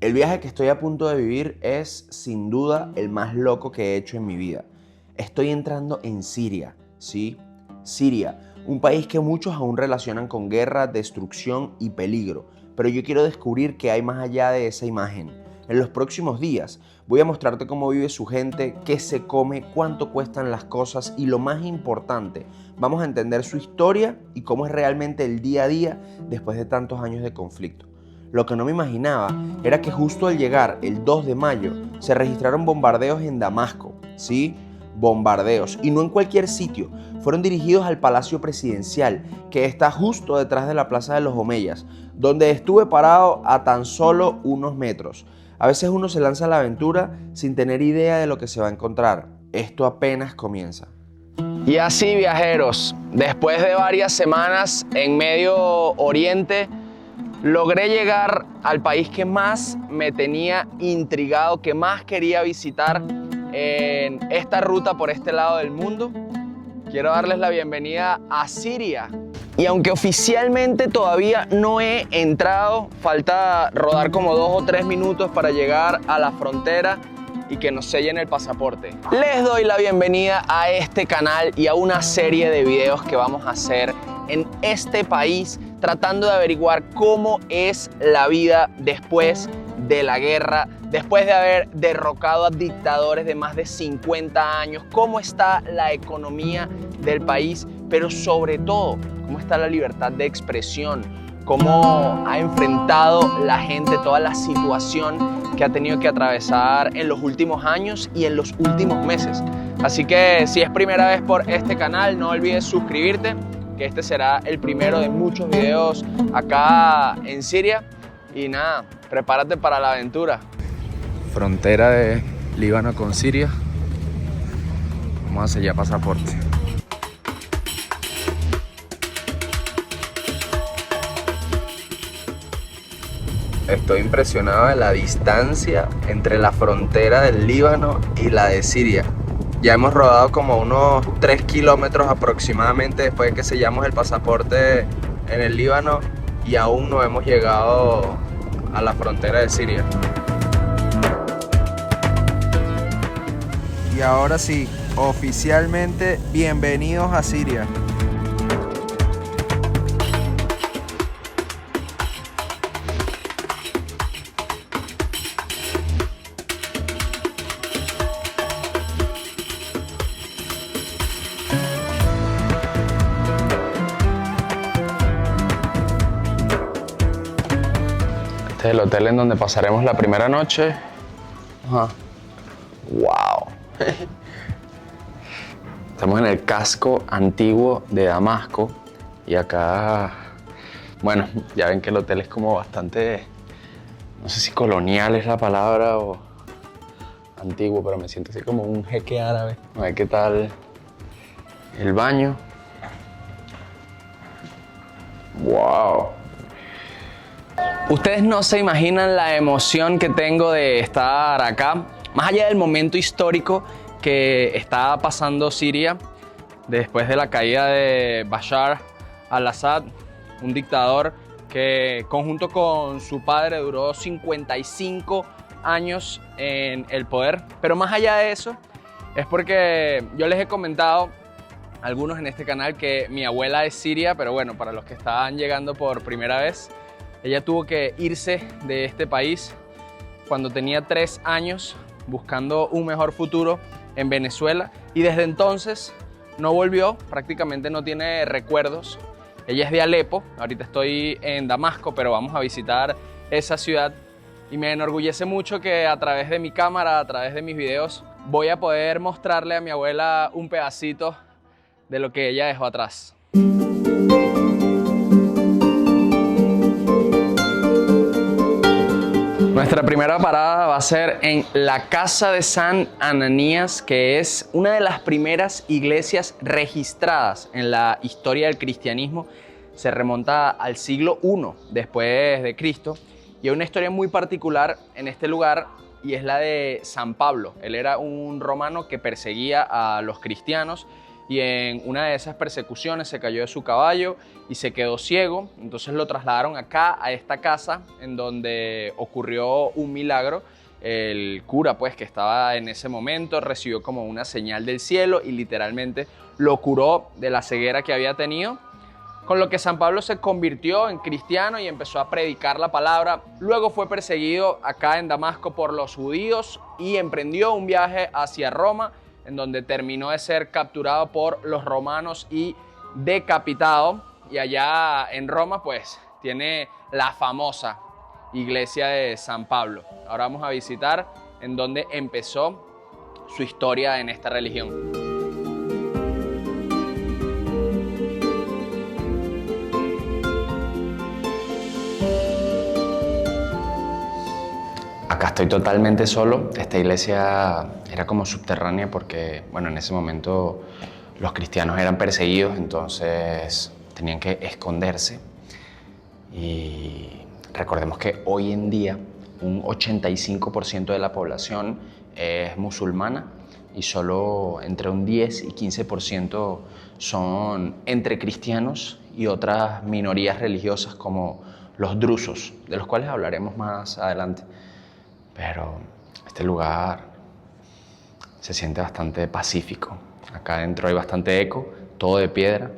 El viaje que estoy a punto de vivir es, sin duda, el más loco que he hecho en mi vida. Estoy entrando en Siria, ¿sí? Siria, un país que muchos aún relacionan con guerra, destrucción y peligro. Pero yo quiero descubrir qué hay más allá de esa imagen. En los próximos días voy a mostrarte cómo vive su gente, qué se come, cuánto cuestan las cosas y lo más importante, vamos a entender su historia y cómo es realmente el día a día después de tantos años de conflicto. Lo que no me imaginaba era que justo al llegar el 2 de mayo se registraron bombardeos en Damasco, ¿sí? Bombardeos, y no en cualquier sitio, fueron dirigidos al Palacio Presidencial, que está justo detrás de la Plaza de los Omeyas, donde estuve parado a tan solo unos metros. A veces uno se lanza a la aventura sin tener idea de lo que se va a encontrar. Esto apenas comienza. Y así, viajeros, después de varias semanas en Medio Oriente, logré llegar al país que más me tenía intrigado, que más quería visitar en esta ruta por este lado del mundo. Quiero darles la bienvenida a Siria. Y aunque oficialmente todavía no he entrado, falta rodar como 2 o 3 minutos para llegar a la frontera y que nos sellen el pasaporte. Les doy la bienvenida a este canal y a una serie de videos que vamos a hacer en este país, tratando de averiguar cómo es la vida después de la guerra, después de haber derrocado a dictadores de más de 50 años, cómo está la economía del país, pero sobre todo, cómo está la libertad de expresión, cómo ha enfrentado la gente toda la situación que ha tenido que atravesar en los últimos años y en los últimos meses. Así que si es primera vez por este canal, no olvides suscribirte, que este será el primero de muchos videos acá en Siria. Y nada, prepárate para la aventura. Frontera de Líbano con Siria. Vamos a sellar pasaporte. Estoy impresionado de la distancia entre la frontera del Líbano y la de Siria. Ya hemos rodado como unos 3 kilómetros aproximadamente después de que sellamos el pasaporte en el Líbano y aún no hemos llegado a la frontera de Siria. Y ahora sí, oficialmente bienvenidos a Siria. Este es el hotel en donde pasaremos la primera noche. Ajá. ¡Wow! Estamos en el casco antiguo de Damasco y acá, bueno, ya ven que el hotel es como bastante, no sé si colonial es la palabra o antiguo, pero me siento así como un jeque árabe. A ver qué tal el baño. ¡Wow! Ustedes no se imaginan la emoción que tengo de estar acá, más allá del momento histórico que está pasando Siria después de la caída de Bashar al-Assad, un dictador que conjunto con su padre duró 55 años en el poder. Pero más allá de eso, es porque yo les he comentado a algunos en este canal que mi abuela es siria, pero bueno, para los que están llegando por primera vez, ella tuvo que irse de este país cuando tenía 3 años buscando un mejor futuro en Venezuela y desde entonces no volvió, prácticamente no tiene recuerdos. Ella es de Alepo, ahorita estoy en Damasco, pero vamos a visitar esa ciudad y me enorgullece mucho que a través de mi cámara, a través de mis videos, voy a poder mostrarle a mi abuela un pedacito de lo que ella dejó atrás. Nuestra primera parada va a ser en la Casa de San Ananías, que es una de las primeras iglesias registradas en la historia del cristianismo. Se remonta al siglo I después de Cristo y hay una historia muy particular en este lugar y es la de San Pablo. Él era un romano que perseguía a los cristianos, y en una de esas persecuciones se cayó de su caballo y se quedó ciego. Entonces lo trasladaron acá, a esta casa, en donde ocurrió un milagro. El cura, pues, que estaba en ese momento, recibió como una señal del cielo y literalmente lo curó de la ceguera que había tenido, con lo que San Pablo se convirtió en cristiano y empezó a predicar la palabra. Luego fue perseguido acá en Damasco por los judíos y emprendió un viaje hacia Roma, en donde terminó de ser capturado por los romanos y decapitado. Y allá en Roma, pues, tiene la famosa iglesia de San Pablo. Ahora vamos a visitar en donde empezó su historia en esta religión. Acá estoy totalmente solo. Esta iglesia era como subterránea porque, bueno, en ese momento los cristianos eran perseguidos, entonces tenían que esconderse. Y recordemos que hoy en día un 85% de la población es musulmana y solo entre un 10 y 15% son entre cristianos y otras minorías religiosas como los drusos, de los cuales hablaremos más adelante. Pero este lugar se siente bastante pacífico. Acá adentro hay bastante eco, todo de piedra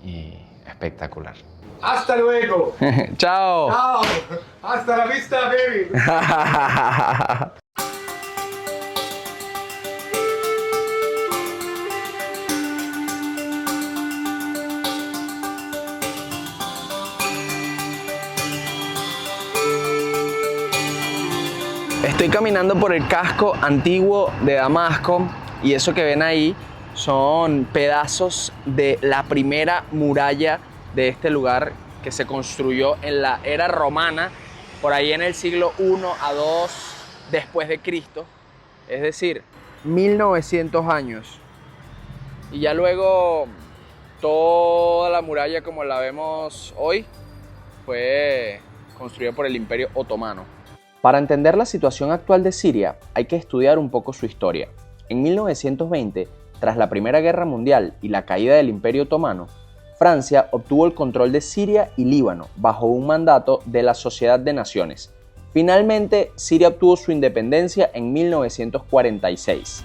y espectacular. ¡Hasta luego! ¡Chao! ¡Chao! ¡Hasta la vista, baby! Estoy caminando por el casco antiguo de Damasco y eso que ven ahí son pedazos de la primera muralla de este lugar que se construyó en la era romana, por ahí en el siglo I a II después de Cristo, es decir, 1900 años. Y ya luego toda la muralla como la vemos hoy fue construida por el Imperio Otomano. Para entender la situación actual de Siria hay que estudiar un poco su historia. En 1920, tras la Primera Guerra Mundial y la caída del Imperio Otomano, Francia obtuvo el control de Siria y Líbano bajo un mandato de la Sociedad de Naciones. Finalmente, Siria obtuvo su independencia en 1946.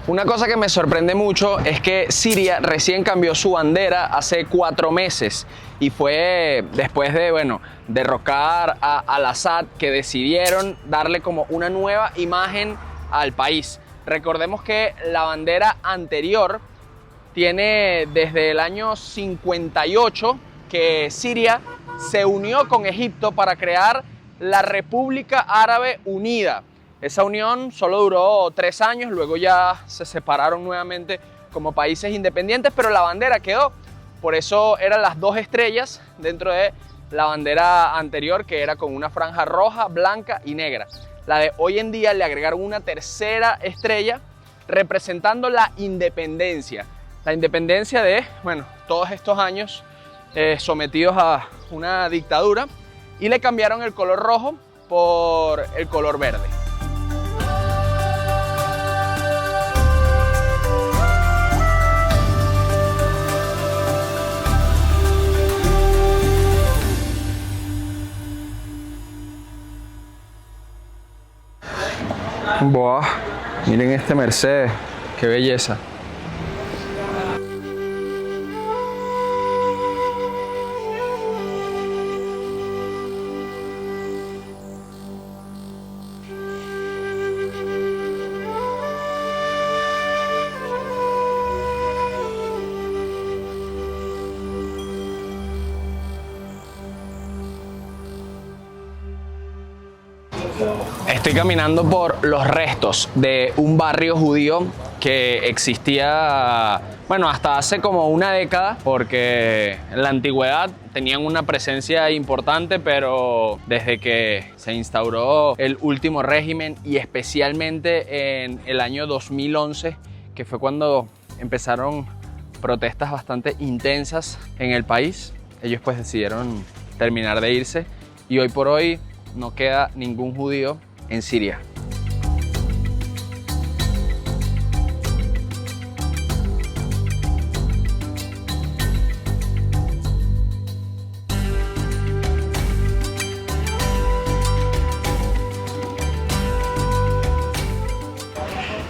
Una cosa que me sorprende mucho es que Siria recién cambió su bandera hace 4 meses y fue después de, derrocar a Al-Assad que decidieron darle como una nueva imagen al país. Recordemos que la bandera anterior tiene desde el año 58 que Siria se unió con Egipto para crear la República Árabe Unida. Esa unión solo duró 3 años, luego ya se separaron nuevamente como países independientes, pero la bandera quedó. Por eso eran las 2 estrellas dentro de la bandera anterior, que era con una franja roja, blanca y negra. La de hoy en día le agregaron una tercera estrella representando la independencia. La independencia de, todos estos años sometidos a una dictadura, y le cambiaron el color rojo por el color verde. Buah, miren este Mercedes, qué belleza. Estoy caminando por los restos de un barrio judío que existía, hasta hace como una década, porque en la antigüedad tenían una presencia importante, pero desde que se instauró el último régimen y especialmente en el año 2011, que fue cuando empezaron protestas bastante intensas en el país, ellos pues decidieron terminar de irse y hoy por hoy no queda ningún judío en Siria.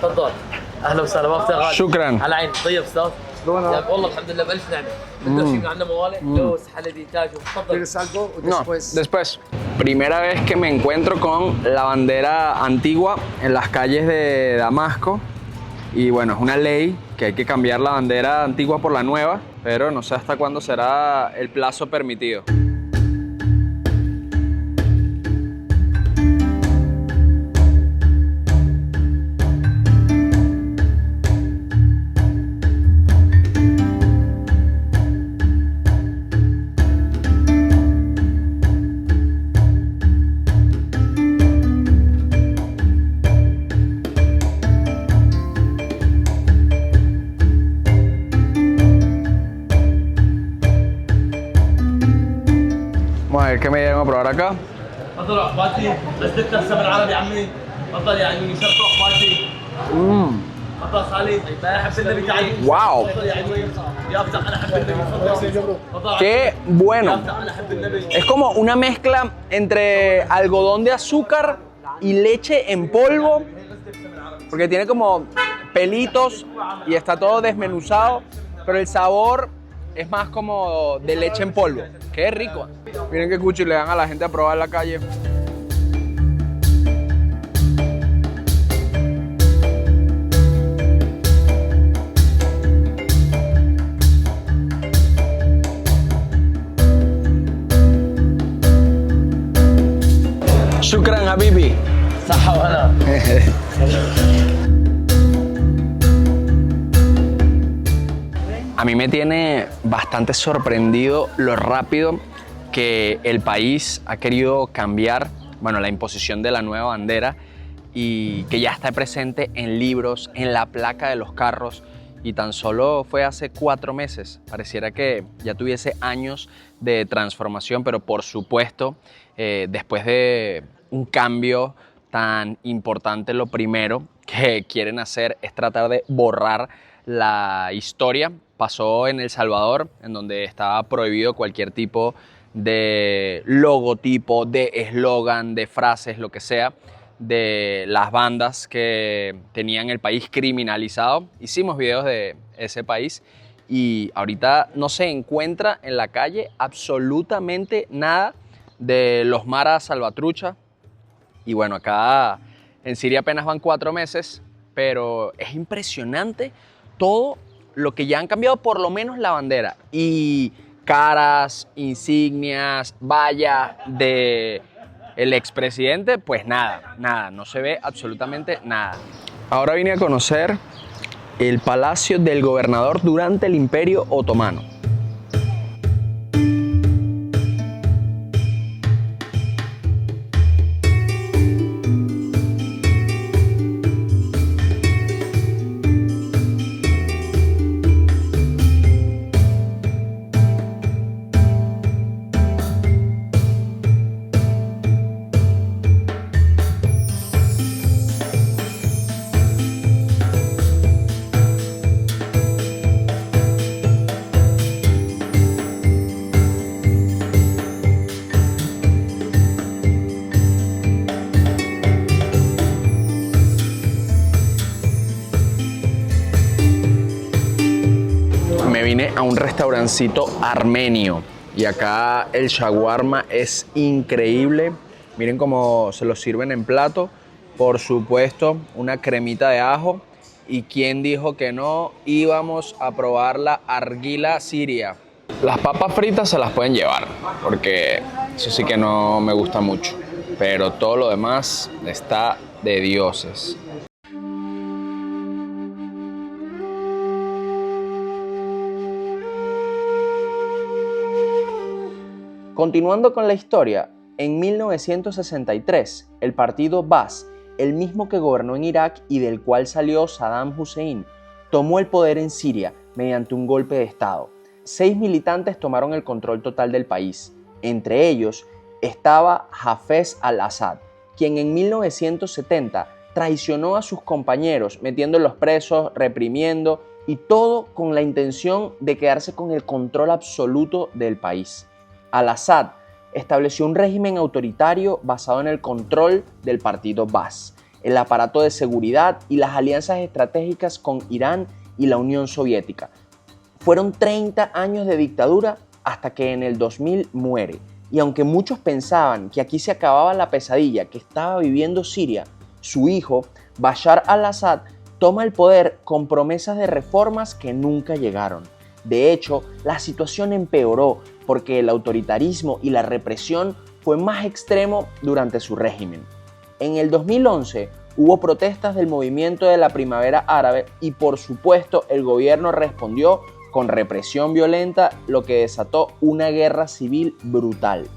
تفضل اهلا وسهلا ما افتح غالي شكرا. على عيني طيب استاذ يا والله الحمد لله بالف نعمه بدك شيء من عندنا موالي لوز حلبي تاجو تفضل No, después. Primera vez que me encuentro con la bandera antigua en las calles de Damasco. Y bueno, es una ley que hay que cambiar la bandera antigua por la nueva, pero no sé hasta cuándo será el plazo permitido. Vamos a ver qué me dieron a probar acá. تفضل اخواتي بس تتنسى بالعربي عمي تفضل يعني يشرفوا اخواتي تفضل خالد لا احب النبي تعالي ¡Wow! تفضل يعني يا افتح انا احب النبي تفضل تفضل ¡Qué bueno! انا احب النبي Es como una mezcla entre algodón de azúcar y leche en polvo, porque tiene como pelitos y está todo desmenuzado, pero el sabor es más como de leche en polvo. ¡Qué rico! Miren qué cuchi le dan a la gente a probar en la calle. Shukran, Habibi. صح وانا A mí me tiene bastante sorprendido lo rápido que el país ha querido cambiar, bueno, la imposición de la nueva bandera y que ya está presente en libros, en la placa de los carros, y tan solo fue hace 4 meses. Pareciera que ya tuviese años de transformación, pero por supuesto, después de un cambio tan importante, lo primero que quieren hacer es tratar de borrar la historia. Pasó en El Salvador, en donde estaba prohibido cualquier tipo de logotipo, de eslogan, de frases, lo que sea, de las bandas que tenían el país criminalizado. Hicimos videos de ese país y ahorita no se encuentra en la calle absolutamente nada de los maras salvatrucha. Y bueno, acá en Siria apenas van 4 meses, pero es impresionante todo lo que ya han cambiado, por lo menos la bandera. Y caras, insignias, vallas de el expresidente, pues nada, no se ve absolutamente nada. Ahora vine a conocer el palacio del gobernador durante el Imperio Otomano. Me vine a un restaurancito armenio y acá el shawarma es increíble. Miren cómo se lo sirven en plato. Por supuesto, una cremita de ajo. ¿Y quién dijo que no íbamos a probar la arguila siria? Las papas fritas se las pueden llevar, porque eso sí que no me gusta mucho. Pero todo lo demás está de dioses. Continuando con la historia, en 1963, el partido Baas, el mismo que gobernó en Irak y del cual salió Saddam Hussein, tomó el poder en Siria mediante un golpe de Estado. 6 militantes tomaron el control total del país. Entre ellos estaba Hafez al-Assad, quien en 1970 traicionó a sus compañeros, metiéndolos presos, reprimiendo, y todo con la intención de quedarse con el control absoluto del país. Al-Assad estableció un régimen autoritario basado en el control del partido Baas. el aparato de seguridad y las alianzas estratégicas con Irán y la Unión Soviética. Fueron 30 años de dictadura hasta que en el 2000 muere. Y aunque muchos pensaban que aquí se acababa la pesadilla que estaba viviendo Siria, su hijo, Bashar al-Assad, toma el poder con promesas de reformas que nunca llegaron. De hecho, la situación empeoró porque el autoritarismo y la represión fue más extremo durante su régimen. En el 2011 hubo protestas del movimiento de la Primavera Árabe y por supuesto el gobierno respondió con represión violenta, lo que desató una guerra civil brutal.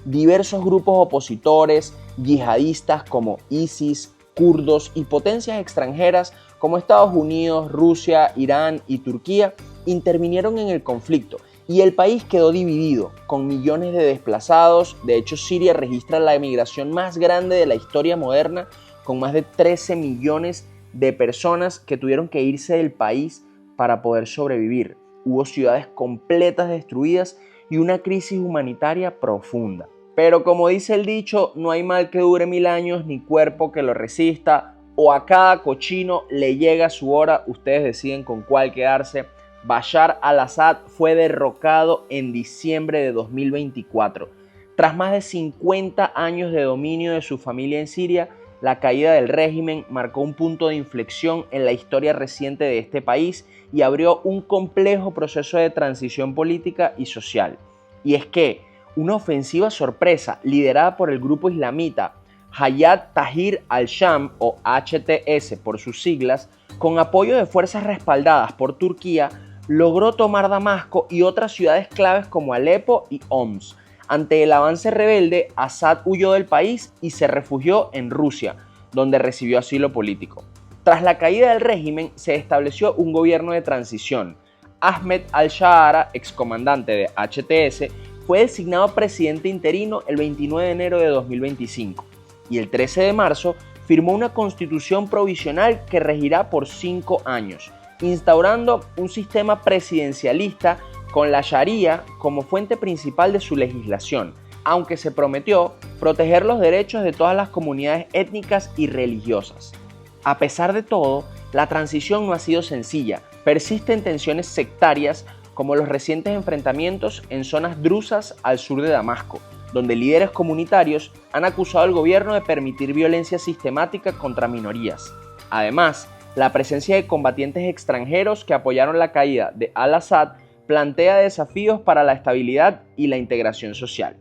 Diversos grupos opositores, yihadistas como ISIS, kurdos y potencias extranjeras como Estados Unidos, Rusia, Irán y Turquía intervinieron en el conflicto y el país quedó dividido, con millones de desplazados. De hecho, Siria registra la emigración más grande de la historia moderna, con más de 13 millones de personas que tuvieron que irse del país para poder sobrevivir. Hubo ciudades completas destruidas y una crisis humanitaria profunda. Pero como dice el dicho, no hay mal que dure 1000 años ni cuerpo que lo resista, o a cada cochino le llega su hora, ustedes deciden con cuál quedarse. Bashar al-Assad fue derrocado en diciembre de 2024. Tras más de 50 años de dominio de su familia en Siria, la caída del régimen marcó un punto de inflexión en la historia reciente de este país y abrió un complejo proceso de transición política y social. Y es que una ofensiva sorpresa liderada por el grupo islamita Hayat Tahrir al-Sham, o HTS por sus siglas, con apoyo de fuerzas respaldadas por Turquía, logró tomar Damasco y otras ciudades claves como Alepo y Homs. Ante el avance rebelde, Assad huyó del país y se refugió en Rusia, donde recibió asilo político. Tras la caída del régimen, se estableció un gobierno de transición. Ahmed al-Shaara, excomandante de HTS, fue designado presidente interino el 29 de enero de 2025 y el 13 de marzo firmó una constitución provisional que regirá por 5 años, instaurando un sistema presidencialista con la Sharia como fuente principal de su legislación, aunque se prometió proteger los derechos de todas las comunidades étnicas y religiosas. A pesar de todo, la transición no ha sido sencilla. Persisten tensiones sectarias como los recientes enfrentamientos en zonas drusas al sur de Damasco, donde líderes comunitarios han acusado al gobierno de permitir violencia sistemática contra minorías. Además, la presencia de combatientes extranjeros que apoyaron la caída de al-Assad plantea desafíos para la estabilidad y la integración social.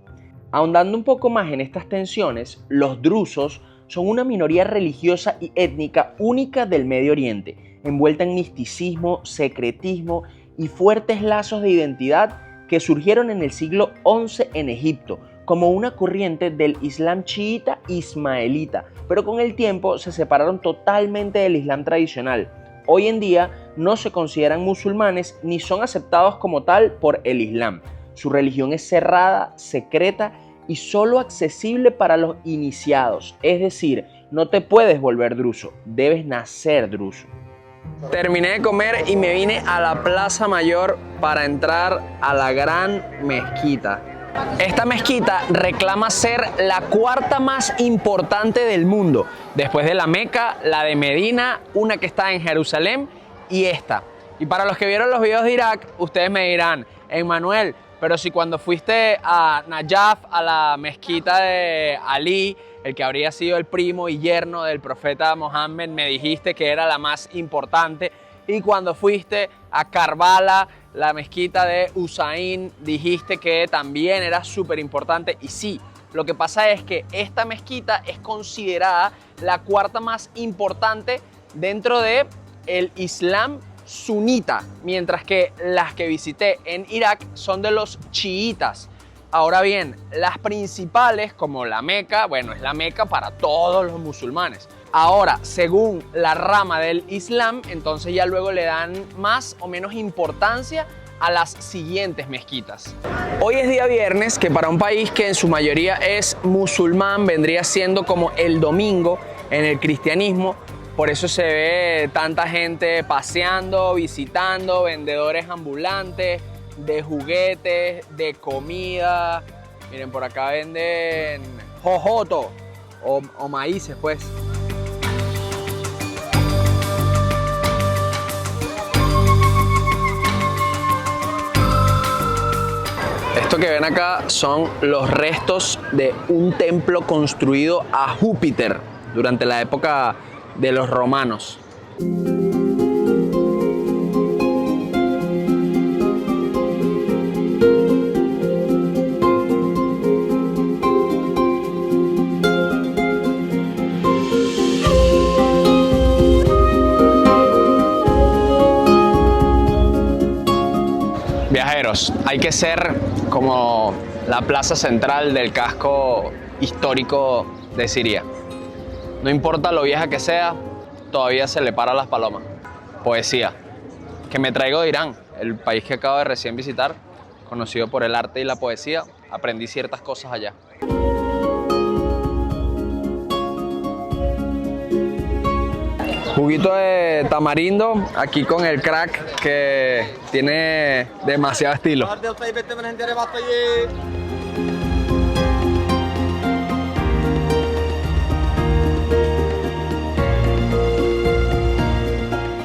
Ahondando un poco más en estas tensiones, los drusos son una minoría religiosa y étnica única del Medio Oriente, envuelta en misticismo, secretismo y fuertes lazos de identidad que surgieron en el siglo XI en Egipto como una corriente del Islam chiita ismaelita, pero con el tiempo se separaron totalmente del Islam tradicional. Hoy en día no se consideran musulmanes ni son aceptados como tal por el Islam. Su religión es cerrada, secreta y solo accesible para los iniciados, es decir, no te puedes volver druso, debes nacer druso. Terminé de comer y me vine a la Plaza Mayor para entrar a la gran mezquita. Esta mezquita reclama ser la cuarta más importante del mundo, después de la Meca, la de Medina, una que está en Jerusalén y esta. Y para los que vieron los videos de Irak, ustedes me dirán, Emmanuel, pero si cuando fuiste a Najaf, a la mezquita de Ali, el que habría sido el primo y yerno del profeta Mohammed, me dijiste que era la más importante. Y cuando fuiste a Karbala, la mezquita de Husayn, dijiste que también era súper importante. Y sí, lo que pasa es que esta mezquita es considerada la cuarta más importante dentro de el Islam sunita, mientras que las que visité en Irak son de los chiitas. Ahora bien, las principales, como la Meca, bueno, es la Meca para todos los musulmanes. Ahora, según la rama del Islam, entonces ya luego le dan más o menos importancia a las siguientes mezquitas. Hoy es día viernes, que para un país que en su mayoría es musulmán vendría siendo como el domingo en el cristianismo. Por eso se ve tanta gente paseando, visitando, vendedores ambulantes de juguetes, de comida. Miren, por acá venden jojoto o maíces, pues. Esto que ven acá son los restos de un templo construido a Júpiter durante la época de los romanos. Viajeros, hay que ser como la plaza central del casco histórico de Siria. No importa lo vieja que sea, todavía se le para las palomas. Poesía, que me traigo de Irán, el país que acabo de recién visitar, conocido por el arte y la poesía. Aprendí ciertas cosas allá. Juguito de tamarindo, aquí con el crack que tiene demasiado estilo.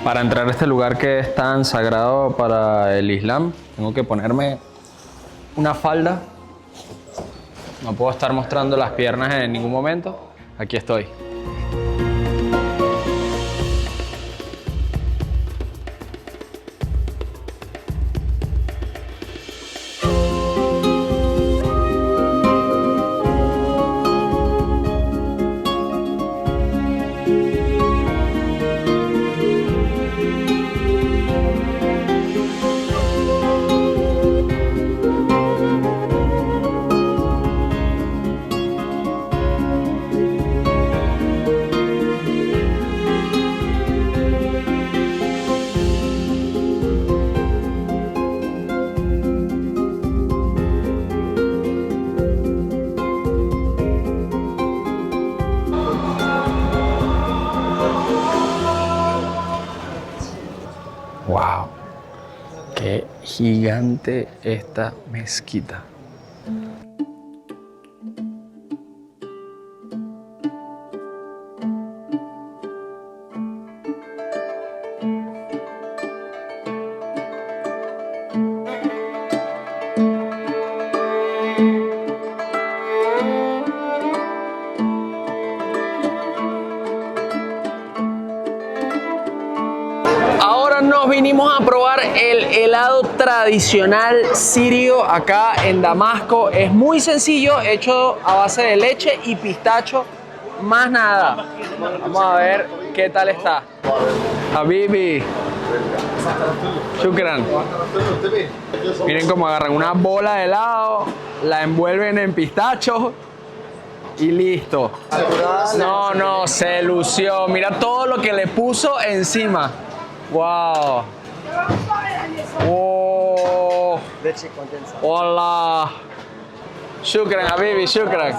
Para entrar a este lugar que es tan sagrado para el Islam, tengo que ponerme una falda. No puedo estar mostrando las piernas en ningún momento. Aquí estoy. ¡Wow! ¡Qué gigante esta mezquita! Ahora nos vinimos a probar el helado tradicional sirio acá en Damasco. Es muy sencillo, hecho a base de leche y pistacho, más nada. Vamos a ver qué tal está. Habibi. Shukran. Miren cómo agarran una bola de helado, la envuelven en pistacho y listo. No, se lució. Mira todo lo que le puso encima. Wow. Oh. Hola. Shukran, Habibi, shukran.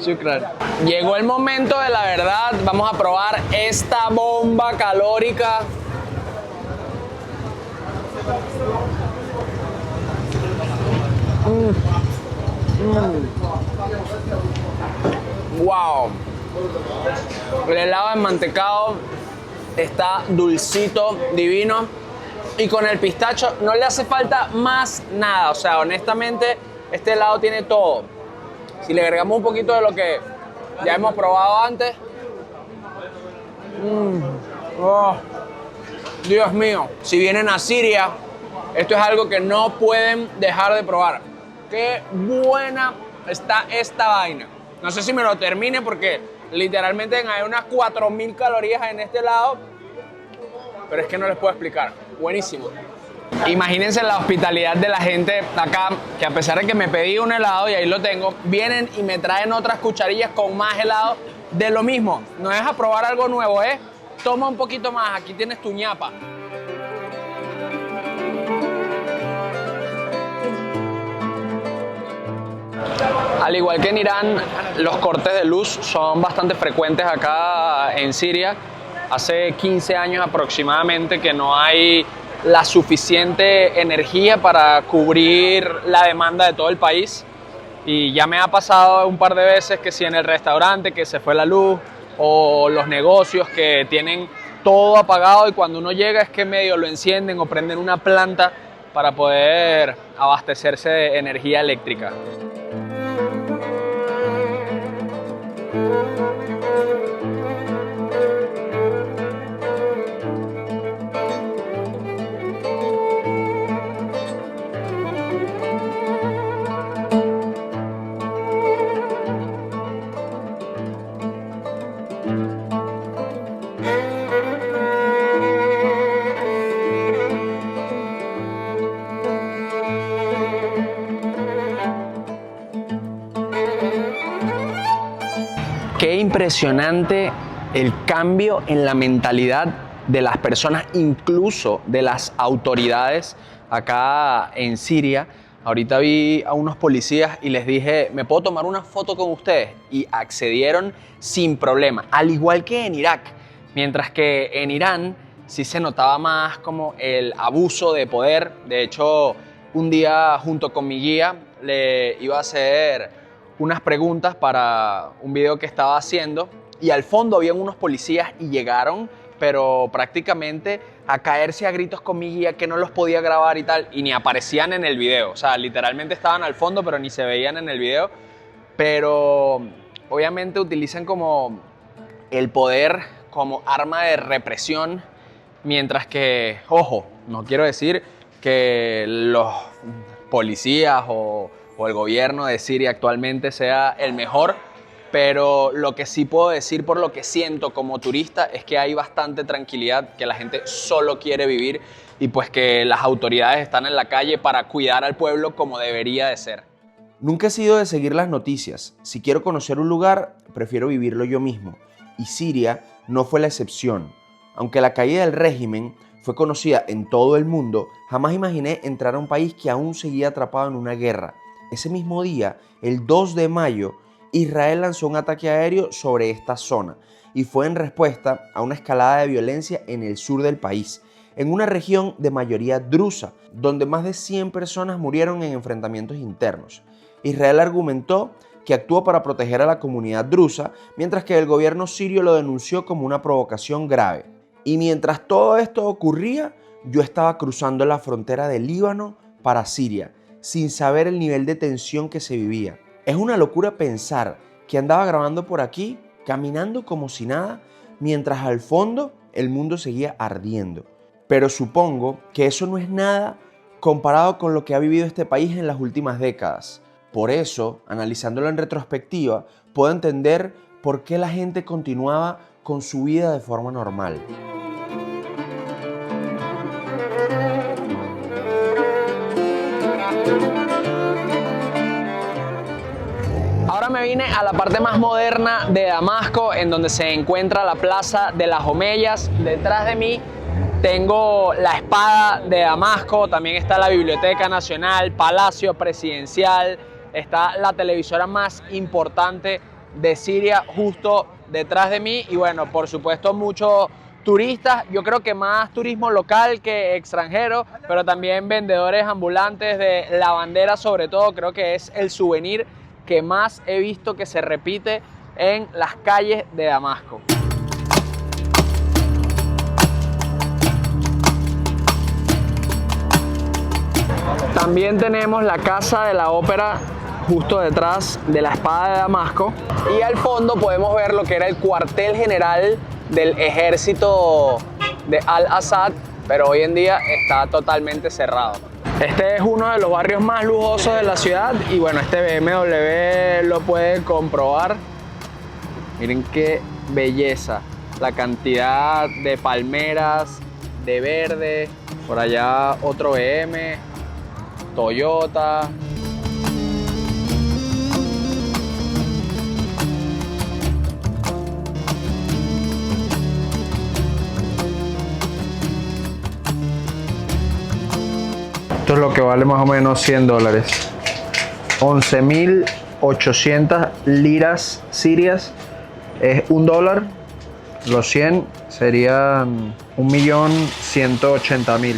Shukran. Llegó el momento de la verdad. Vamos a probar esta bomba calórica. Wow. El helado enmantecado está dulcito, divino. Y con el pistacho no le hace falta más nada. O sea, honestamente, este helado tiene todo. Si le agregamos un poquito de lo que ya hemos probado antes. Oh, Dios mío. Si vienen a Siria, esto es algo que no pueden dejar de probar. Qué buena está esta vaina. No sé si me lo termine porque literalmente hay unas 4000 calorías en este helado. Pero es que no les puedo explicar. Buenísimo. Imagínense la hospitalidad de la gente acá, que a pesar de que me pedí un helado y ahí lo tengo, vienen y me traen otras cucharillas con más helado de lo mismo. No es a probar algo nuevo, ¿eh? Toma un poquito más, aquí tienes tu ñapa. Al igual que en Irán, los cortes de luz son bastante frecuentes acá en Siria. Hace 15 años aproximadamente que no hay la suficiente energía para cubrir la demanda de todo el país. Y ya me ha pasado un par de veces que si en el restaurante que se fue la luz o los negocios que tienen todo apagado y cuando uno llega es que medio lo encienden o prenden una planta para poder abastecerse de energía eléctrica. Qué impresionante el cambio en la mentalidad de las personas, incluso de las autoridades acá en Siria. Ahorita vi a unos policías y les dije, ¿me puedo tomar una foto con ustedes? Y accedieron sin problema, al igual que en Irak. Mientras que en Irán sí se notaba más como el abuso de poder. De hecho, un día junto con mi guía le iba a hacer unas preguntas para un video que estaba haciendo y al fondo habían unos policías y llegaron, pero prácticamente a caerse a gritos con mi guía que no los podía grabar y tal, y ni aparecían en el video. O sea, literalmente estaban al fondo, pero ni se veían en el video. Pero obviamente utilizan como el poder como arma de represión, mientras que, ojo, no quiero decir que los policías o el gobierno de Siria actualmente sea el mejor, pero lo que sí puedo decir por lo que siento como turista es que hay bastante tranquilidad, que la gente solo quiere vivir y pues que las autoridades están en la calle para cuidar al pueblo como debería de ser. Nunca he sido de seguir las noticias. Si quiero conocer un lugar, prefiero vivirlo yo mismo. Y Siria no fue la excepción. Aunque la caída del régimen fue conocida en todo el mundo, jamás imaginé entrar a un país que aún seguía atrapado en una guerra. Ese mismo día, el 2 de mayo, Israel lanzó un ataque aéreo sobre esta zona y fue en respuesta a una escalada de violencia en el sur del país, en una región de mayoría drusa, donde más de 100 personas murieron en enfrentamientos internos. Israel argumentó que actuó para proteger a la comunidad drusa, mientras que el gobierno sirio lo denunció como una provocación grave. Y mientras todo esto ocurría, yo estaba cruzando la frontera de Líbano para Siria, sin saber el nivel de tensión que se vivía. Es una locura pensar que andaba grabando por aquí, caminando como si nada, mientras al fondo el mundo seguía ardiendo. Pero supongo que eso no es nada comparado con lo que ha vivido este país en las últimas décadas. Por eso, analizándolo en retrospectiva, puedo entender por qué la gente continuaba con su vida de forma normal. Ahora me vine a la parte más moderna de Damasco, en donde se encuentra la Plaza de las Omeyas. Detrás de mí tengo la Espada de Damasco, también está la Biblioteca Nacional, Palacio Presidencial, está la televisora más importante de Siria justo detrás de mí y bueno, por supuesto muchos turistas, yo creo que más turismo local que extranjero, pero también vendedores ambulantes de la bandera, sobre todo creo que es el souvenir que más he visto que se repite en las calles de Damasco. También tenemos la Casa de la Ópera justo detrás de la Espada de Damasco y al fondo podemos ver lo que era el cuartel general del ejército de Al-Assad, pero hoy en día está totalmente cerrado. Este es uno de los barrios más lujosos de la ciudad y bueno, este BMW lo puede comprobar. Miren qué belleza, la cantidad de palmeras, de verde, por allá otro BM, Toyota. Esto es lo que vale más o menos $100. 11.800 liras sirias es $1. Los 100 serían 1.180.000.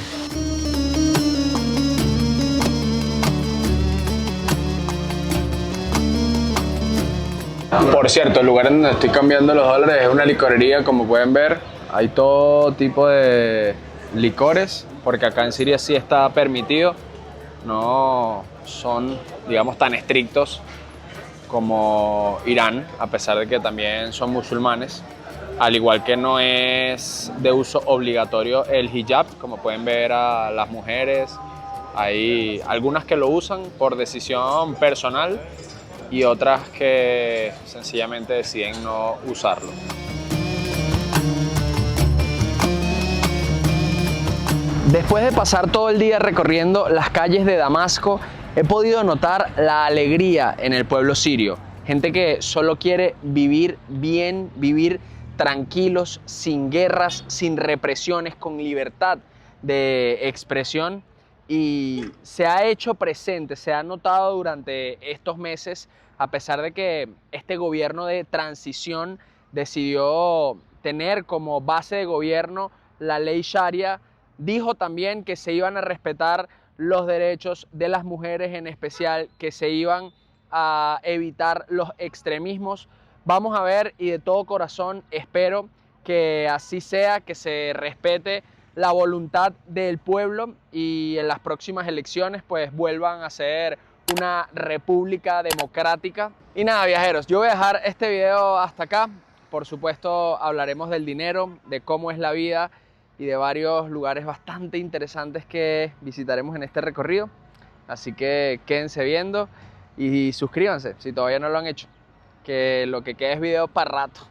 Por cierto, el lugar en donde estoy cambiando los dólares es una licorería, como pueden ver. Hay todo tipo de licores, porque acá en Siria sí está permitido. No son, digamos, tan estrictos como Irán, a pesar de que también son musulmanes. Al igual que no es de uso obligatorio el hijab, como pueden ver a las mujeres. Hay algunas que lo usan por decisión personal y otras que sencillamente deciden no usarlo. Después de pasar todo el día recorriendo las calles de Damasco, he podido notar la alegría en el pueblo sirio. Gente que solo quiere vivir bien, vivir tranquilos, sin guerras, sin represiones, con libertad de expresión. Y se ha hecho presente, se ha notado durante estos meses, a pesar de que este gobierno de transición decidió tener como base de gobierno la ley Sharia. Dijo también que se iban a respetar los derechos de las mujeres, en especial que se iban a evitar los extremismos. Vamos a ver, y de todo corazón espero que así sea, que se respete la voluntad del pueblo y en las próximas elecciones pues vuelvan a ser una república democrática. Y nada, viajeros, yo voy a dejar este video hasta acá. Por supuesto hablaremos del dinero, de cómo es la vida y de varios lugares bastante interesantes que visitaremos en este recorrido. Así que quédense viendo y suscríbanse si todavía no lo han hecho, que lo que queda es video para rato.